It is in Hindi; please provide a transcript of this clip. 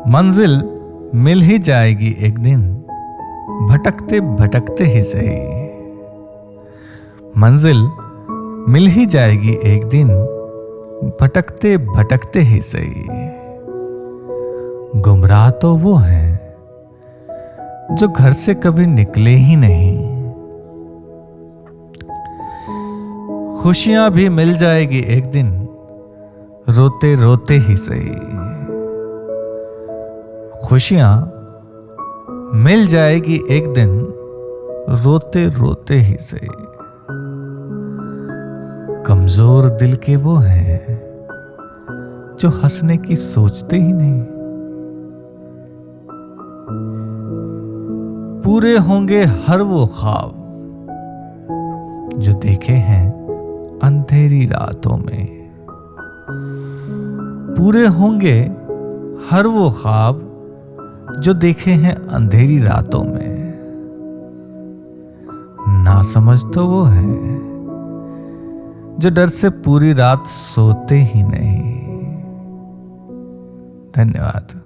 मंजिल मिल ही जाएगी एक दिन, भटकते भटकते ही सही। मंजिल मिल ही जाएगी एक दिन, भटकते भटकते ही सही। गुमराह तो वो हैं जो घर से कभी निकले ही नहीं। खुशियां भी मिल जाएगी एक दिन, रोते रोते ही सही। खुशियां मिल जाएगी एक दिन, रोते रोते ही सही। कमजोर दिल के वो हैं जो हंसने की सोचते ही नहीं। पूरे होंगे हर वो ख्वाब जो देखे हैं अंधेरी रातों में। पूरे होंगे हर वो ख्वाब जो देखे हैं अंधेरी रातों में। ना समझ तो वो है जो डर से पूरी रात सोते ही नहीं। धन्यवाद।